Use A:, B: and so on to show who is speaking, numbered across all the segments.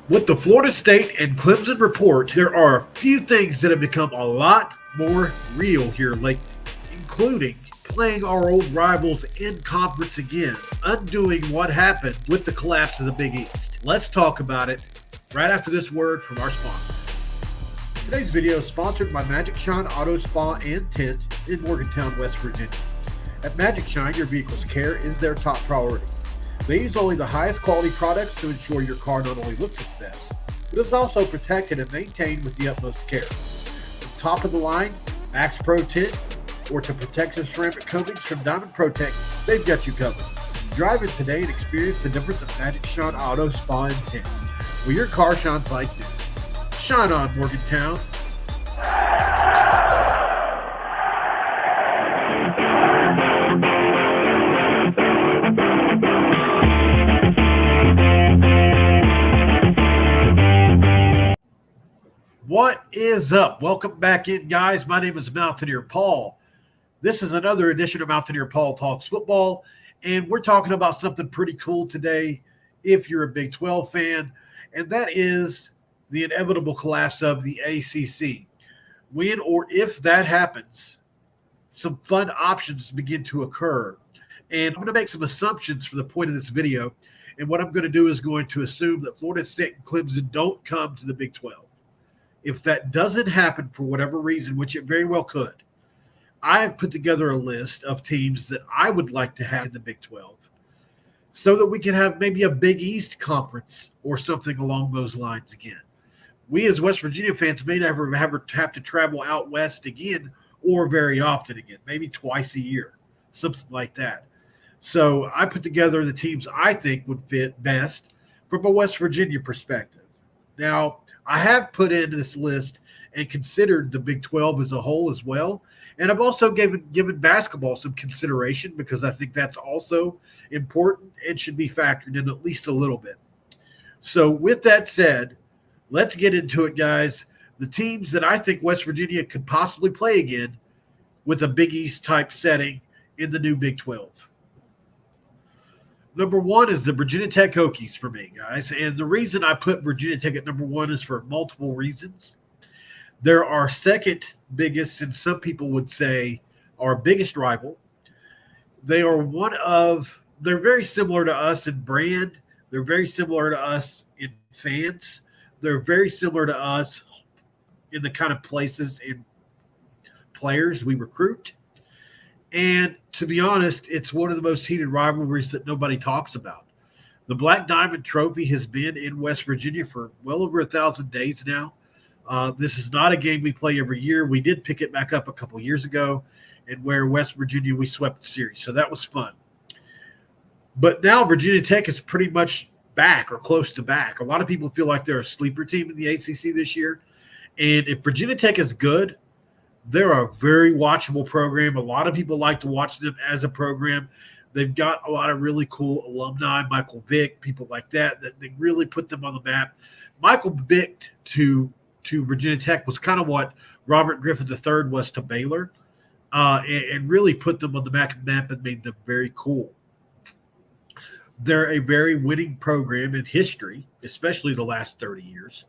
A: With the Florida State and Clemson report, there are a few things that have become a lot more real here lately, including playing our old rivals in conference again, undoing what happened with the collapse of the Big East. Let's talk about it right after this word from our sponsor. Today's video is sponsored by Magic Shine Auto Spa and Tint in Morgantown, West Virginia. At Magic Shine, your vehicle's care is their top priority. They use only the highest quality products to ensure your car not only looks its best, but is also protected and maintained with the utmost care. From top of the line, Max Pro Tint, or to protective ceramic coatings from Diamond Protect, they've got you covered. Drive in today and experience the difference of Magic Shine Auto Spa and Tint, where your car shines like new. Shine on, Morgantown. What is up? Welcome back in, guys. My name is Mountaineer Paul. This is another edition of Mountaineer Paul Talks Football, and we're talking about something pretty cool today if you're a Big 12 fan, and that is the inevitable collapse of the ACC. When or if that happens, some fun options begin to occur. And I'm going to make some assumptions for the point of this video, and what I'm going to do is going to assume that Florida State and Clemson don't come to the Big 12. If that doesn't happen for whatever reason, which it very well could, I have put together a list of teams that I would like to have in the Big 12 so that we can have maybe a Big East conference or something along those lines again. We as West Virginia fans may never have to travel out west again or very often again, maybe twice a year, something like that. So I put together the teams I think would fit best from a West Virginia perspective. Now, I have put in this list and considered the Big 12 as a whole as well. And I've also given basketball some consideration because I think that's also important and should be factored in at least a little bit. So with that said, let's get into it, guys. The teams that I think West Virginia could possibly play again with a Big East type setting in the new Big 12. Number one is the Virginia Tech Hokies for me, guys. And the reason I put Virginia Tech at number one is for multiple reasons. They're our second biggest, and some people would say our biggest rival. They are they're very similar to us in brand. They're very similar to us in fans. They're very similar to us in the kind of places and players we recruit. And to be honest, it's one of the most heated rivalries that nobody talks about. The Black Diamond Trophy has been in West Virginia for well over 1,000 days now. This is not a game we play every year. We did pick it back up a couple years ago, and where West Virginia, we swept the series. So that was fun. But now Virginia Tech is pretty much back or close to back. A lot of people feel like they're a sleeper team in the ACC this year. And if Virginia Tech is good, they're a very watchable program. A lot of people like to watch them as a program. They've got a lot of really cool alumni, Michael Vick, people like that they really put them on the map. Michael Vick to Virginia Tech was kind of what Robert Griffin III was to Baylor, and really put them on the map and made them very cool. They're a very winning program in history, especially the last 30 years.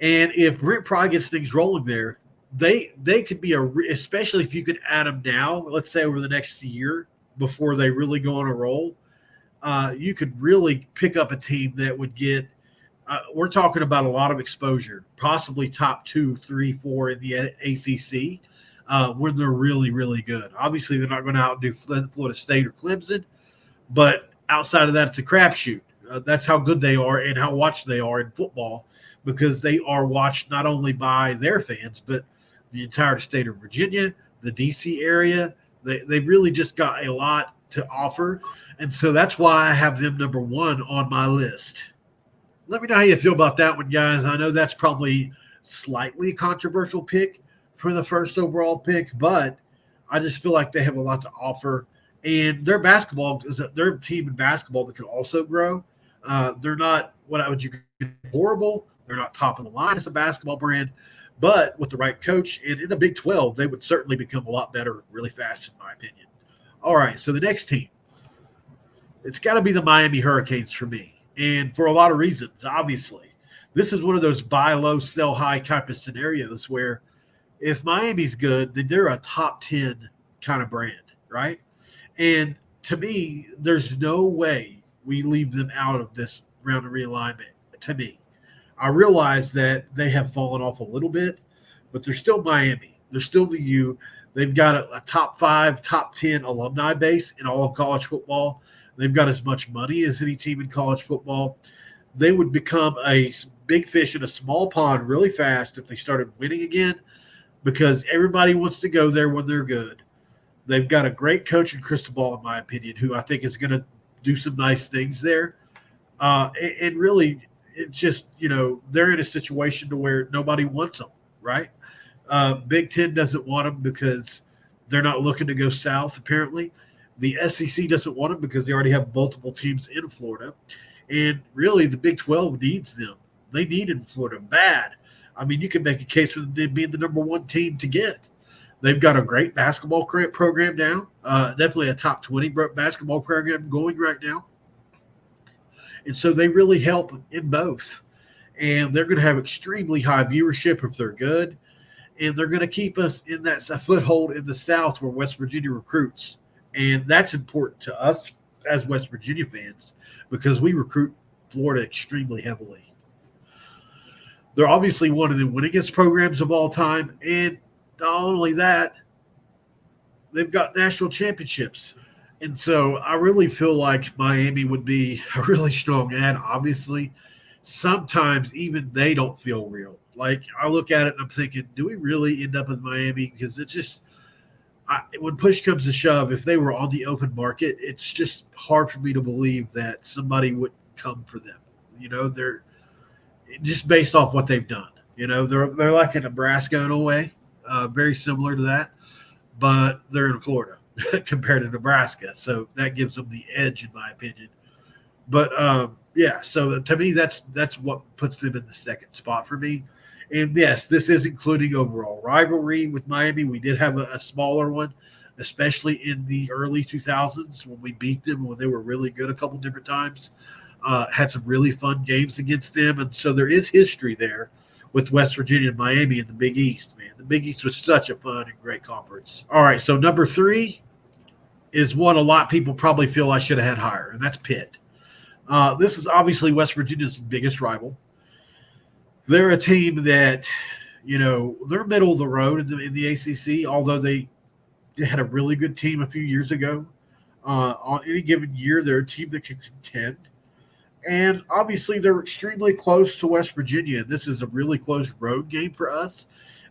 A: And if Brent Pry gets things rolling there, they could be especially if you could add them now, let's say over the next year before they really go on a roll, you could really pick up a team that would get we're talking about a lot of exposure, possibly top 2, 3, 4 in the ACC when they're really, really good. Obviously, they're not going to outdo Florida State or Clemson, but outside of that, it's a crapshoot. That's how good they are and how watched they are in football, because they are watched not only by their fans, but the entire state of Virginia, the D.C. area. They really just got a lot to offer, and so that's why I have them number one on my list. Let me know how you feel about that one, guys. I know that's probably slightly a controversial pick for the first overall pick, but I just feel like they have a lot to offer. And their basketball is their team in basketball that can also grow. They're not what would you consider horrible. They're not top of the line as a basketball brand, but with the right coach and in a Big 12, they would certainly become a lot better really fast, in my opinion. All right, so the next team, it's got to be the Miami Hurricanes for me. And for a lot of reasons, obviously. This is one of those buy low, sell high type of scenarios where if Miami's good, then they're a top 10 kind of brand, right? And to me, there's no way we leave them out of this round of realignment, to me. I realize that they have fallen off a little bit, but they're still Miami. They're still the U. They've got a top 5, top 10 alumni base in all of college football. They've got as much money as any team in college football. They would become a big fish in a small pond really fast if they started winning again, because everybody wants to go there when they're good. They've got a great coach in Cristobal, in my opinion, who I think is going to do some nice things there. And really, it's just, they're in a situation to where nobody wants them, right? Big Ten doesn't want them because they're not looking to go south, apparently. The SEC doesn't want them because they already have multiple teams in Florida. And really, the Big 12 needs them. They need in Florida bad. I mean, you can make a case for them being the number 1 team to get. They've got a great basketball program now, definitely a top 20 basketball program going right now. And so they really help in both. And they're going to have extremely high viewership if they're good. And they're going to keep us in that foothold in the South where West Virginia recruits. And that's important to us as West Virginia fans because we recruit Florida extremely heavily. They're obviously one of the winningest programs of all time. And not only that, they've got national championships. And so I really feel like Miami would be a really strong ad. Obviously, sometimes even they don't feel real. Like, I look at it and I'm thinking, do we really end up with Miami? Because it's just when push comes to shove, if they were on the open market, it's just hard for me to believe that somebody would come for them. They're just based off what they've done. They're like a Nebraska in a way, very similar to that, but they're in Florida compared to Nebraska. So that gives them the edge, in my opinion. But so to me, that's what puts them in the second spot for me. And yes, this is including overall rivalry with Miami. We did have a smaller one, especially in the early 2000s when we beat them when they were really good a couple different times. Had some really fun games against them. And so there is history there with West Virginia and Miami in the Big East, man. The Big East was such a fun and great conference. All right, so number 3 is one a lot of people probably feel I should have had higher, and that's Pitt. This is obviously West Virginia's biggest rival. They're a team that, they're middle of the road in the ACC, although they had a really good team a few years ago. On any given year, they're a team that can contend. And obviously, they're extremely close to West Virginia. This is a really close road game for us.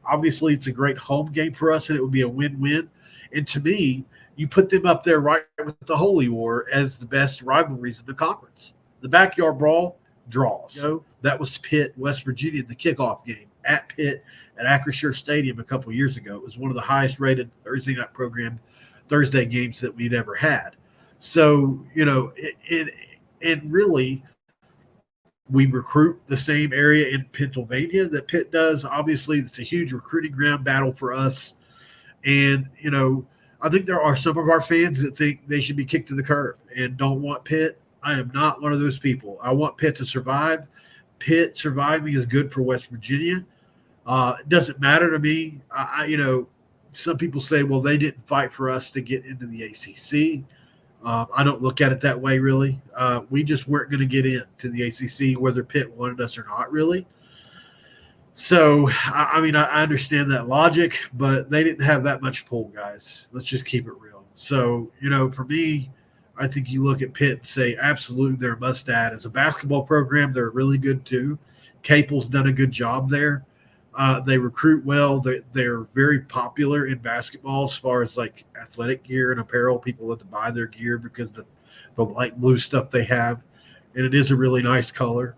A: Obviously, it's a great home game for us, and it would be a win-win. And to me, you put them up there right with the Holy War as the best rivalries in the conference. The backyard brawl draws. That was Pitt, West Virginia in the kickoff game at Pitt at Acrisure Stadium a couple years ago. It was one of the highest rated Thursday night Thursday games that we'd ever had. So, and really, we recruit the same area in Pennsylvania that Pitt does. Obviously, it's a huge recruiting ground battle for us. And, I think there are some of our fans that think they should be kicked to the curb and don't want Pitt. I am not one of those people. I want Pitt to survive. Pitt surviving is good for West Virginia. It doesn't matter to me. Some people say, well, they didn't fight for us to get into the ACC. I don't look at it that way, really. We just weren't going to get into the ACC, whether Pitt wanted us or not, really. So, I understand that logic, but they didn't have that much pull, guys. Let's just keep it real. So, for me, I think you look at Pitt and say, absolutely, they're a must-add. As a basketball program, they're really good, too. Capel's done a good job there. They recruit well. They're very popular in basketball as far as, like, athletic gear and apparel. People love to buy their gear because the light blue stuff they have, and it is a really nice color.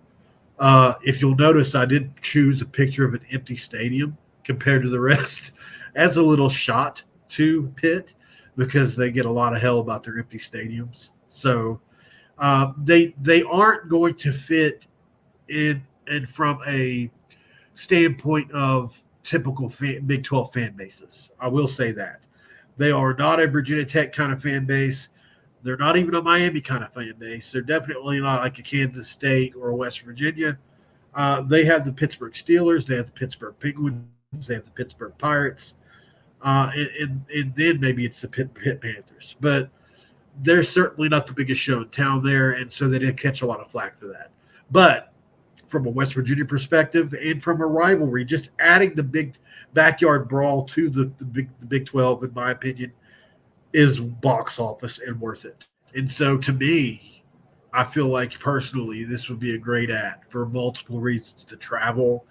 A: If you'll notice, I did choose a picture of an empty stadium compared to the rest as a little shot to Pitt because they get a lot of hell about their empty stadiums. So they aren't going to fit in from a standpoint of typical Big 12 fan bases. I will say that. They are not a Virginia Tech kind of fan base. They're not even a Miami kind of fan base. They're definitely not like a Kansas State or a West Virginia. They have the Pittsburgh Steelers. They have the Pittsburgh Penguins. They have the Pittsburgh Pirates. And then maybe it's the Pitt Panthers. But they're certainly not the biggest show in town there, and so they didn't catch a lot of flack for that. But from a West Virginia perspective and from a rivalry, just adding the big backyard brawl to the Big 12, in my opinion, is box office and worth it. And so to me, I feel like personally this would be a great ad for multiple reasons: the travel,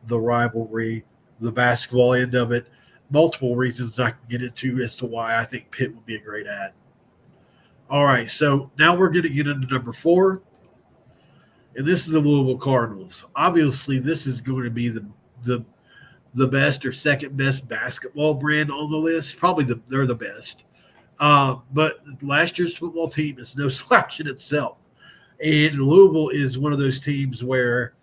A: the rivalry, the basketball end of it, multiple reasons I can get into as to why I think Pitt would be a great ad. All right, so now we're going to get into number 4, and this is the Louisville Cardinals. Obviously, this is going to be the best or second best basketball brand on the list. Probably they're the best. But last year's football team is no slouch in itself. And Louisville is one of those teams where,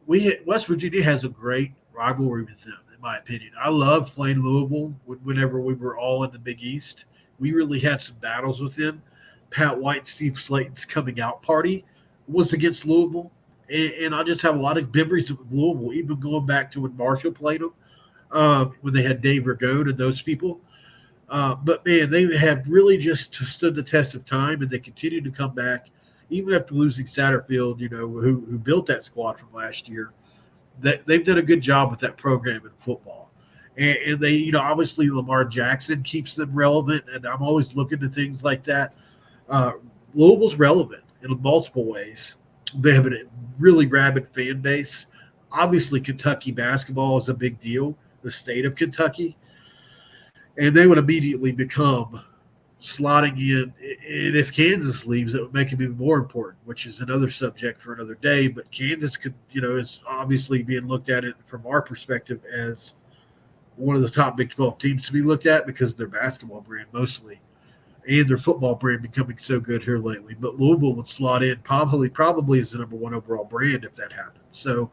A: West Virginia has a great rivalry with them, in my opinion. I loved playing Louisville whenever we were all in the Big East. We really had some battles with them. Pat White, Steve Slayton's coming out party was against Louisville. And I just have a lot of memories of Louisville, even going back to when Marshall played them, when they had Dave Ragone and those people. But, man, they have really just stood the test of time, and they continue to come back, even after losing Satterfield, who built that squad from last year. They've done a good job with that program in football. And they, obviously Lamar Jackson keeps them relevant, and I'm always looking to things like that. Louisville's relevant in multiple ways. They have a really rabid fan base. Obviously, Kentucky basketball is a big deal, the state of Kentucky. And they would immediately become slotting in. And if Kansas leaves, it would make them even more important, which is another subject for another day. But Kansas could, is obviously being looked at it from our perspective as one of the top Big 12 teams to be looked at because of their basketball brand mostly, and their football brand becoming so good here lately. But Louisville would slot in probably as the number 1 overall brand if that happens. So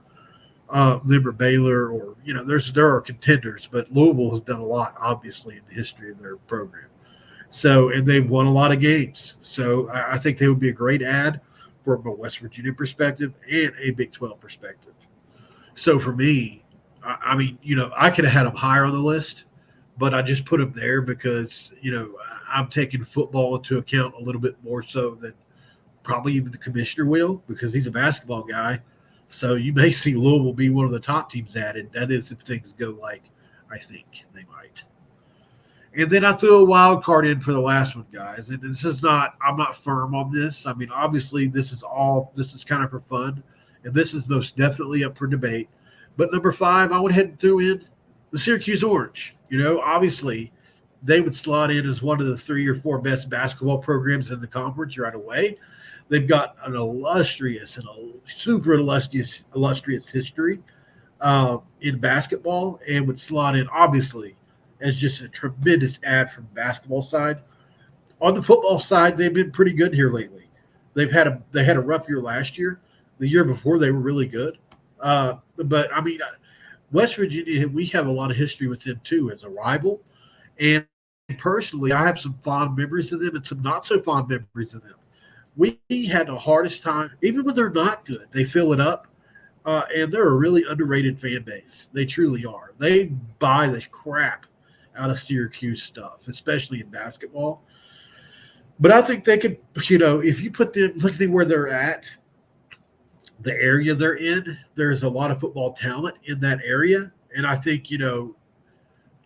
A: them or Baylor, or there are contenders, but Louisville has done a lot, obviously, in the history of their program. So, and they've won a lot of games. So I think they would be a great ad from a West Virginia perspective and a Big 12 perspective. So for me, I mean, I could have had them higher on the list, but I just put them there because, I'm taking football into account a little bit more so than probably even the commissioner will, because he's a basketball guy. So you may see Louisville be one of the top teams added. That is if things go like I think they might. And then I threw a wild card in for the last one, guys. And I'm not firm on this. I mean, obviously this is kind of for fun, and this is most definitely up for debate. But number 5, I went ahead and threw in the Syracuse Orange. Obviously they would slot in as one of the 3 or 4 best basketball programs in the conference right away. They've got an illustrious and a super illustrious history in basketball, and would slot in, obviously, as just a tremendous ad from the basketball side. On the football side, they've been pretty good here lately. They had a rough year last year. The year before, they were really good. But, I mean, West Virginia, we have a lot of history with them, too, as a rival. And personally, I have some fond memories of them and some not-so-fond memories of them. We had the hardest time, even when they're not good, they fill it up. And they're a really underrated fan base. They truly are. They buy the crap out of Syracuse stuff, especially in basketball. But I think they could, if you put them, look at where they're at, the area they're in, there's a lot of football talent in that area. And I think, in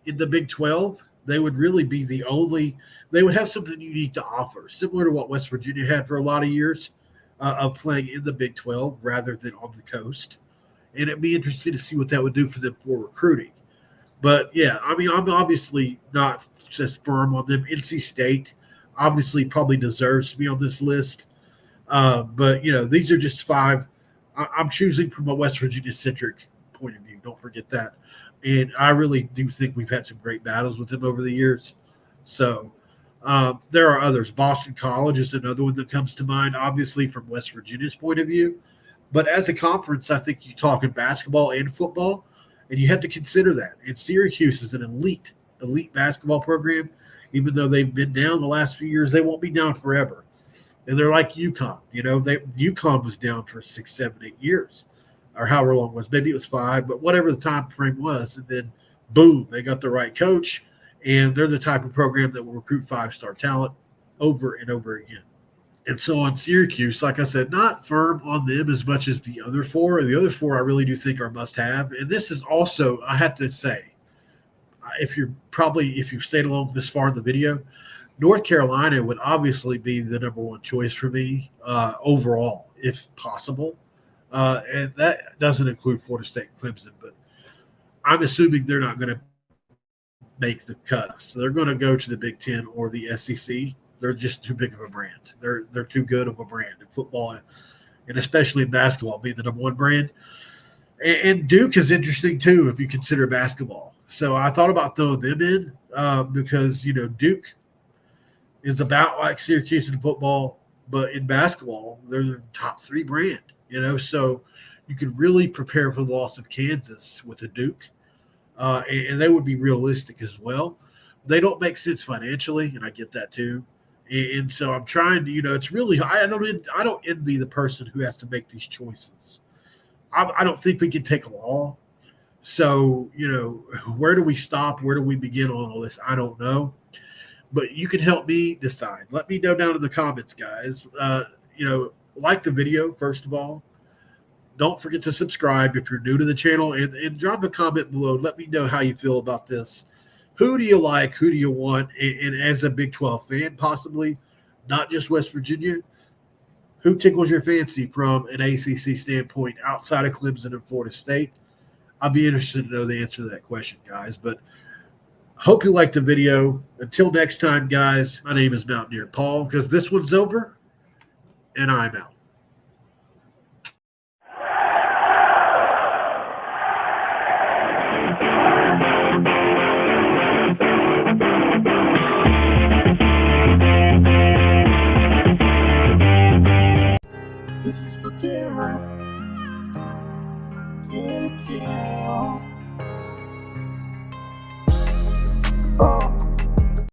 A: the Big 12, they would really be they would have something unique to offer, similar to what West Virginia had for a lot of years of playing in the Big 12 rather than on the coast. And it'd be interesting to see what that would do for them for recruiting. But, yeah, I mean, I'm obviously not just firm on them. NC State obviously probably deserves to be on this list. But, these are just 5. I'm choosing from a West Virginia-centric point of view. Don't forget that. And I really do think we've had some great battles with them over the years. So there are others. Boston College is another one that comes to mind, obviously, from West Virginia's point of view. But as a conference, I think you're talking basketball and football, and you have to consider that. And Syracuse is an elite basketball program. Even though they've been down the last few years, they won't be down forever. And they're like UConn. UConn was down for 6, 7, 8 years, or however long it was. Maybe it was 5, but whatever the time frame was. And then, boom, they got the right coach, and they're the type of program that will recruit 5-star talent over and over again. And so on Syracuse, like I said, not firm on them as much as the other 4. The other 4 I really do think are must-have. And this is also, I have to say, if you've stayed along this far in the video, North Carolina would obviously be the number 1 choice for me overall, if possible. And that doesn't include Florida State and Clemson, but I'm assuming they're not going to make the cut. So they're going to go to the Big Ten or the SEC. They're just too big of a brand. They're too good of a brand in football, and especially in basketball, being the number 1 brand. And Duke is interesting too if you consider basketball. So I thought about throwing them in because Duke is about like Syracuse in football, but in basketball they're the top 3 brand. So you could really prepare for the loss of Kansas with a Duke, and they would be realistic as well. They don't make sense financially, and I get that too. And so I'm trying to, it's really, I don't envy the person who has to make these choices. I don't think we can take them all. So, where do we stop? Where do we begin on all this? I don't know. But you can help me decide. Let me know down in the comments, guys. Like the video, first of all. Don't forget to subscribe if you're new to the channel. And drop a comment below. Let me know how you feel about this. Who do you like? Who do you want? And as a Big 12 fan, possibly, not just West Virginia, who tickles your fancy from an ACC standpoint outside of Clemson and Florida State? I'll be interested to know the answer to that question, guys. But hope you liked the video. Until next time, guys, my name is Mountaineer Paul, because this one's over, and I'm out.
B: This is for Cameron. Tim Cal.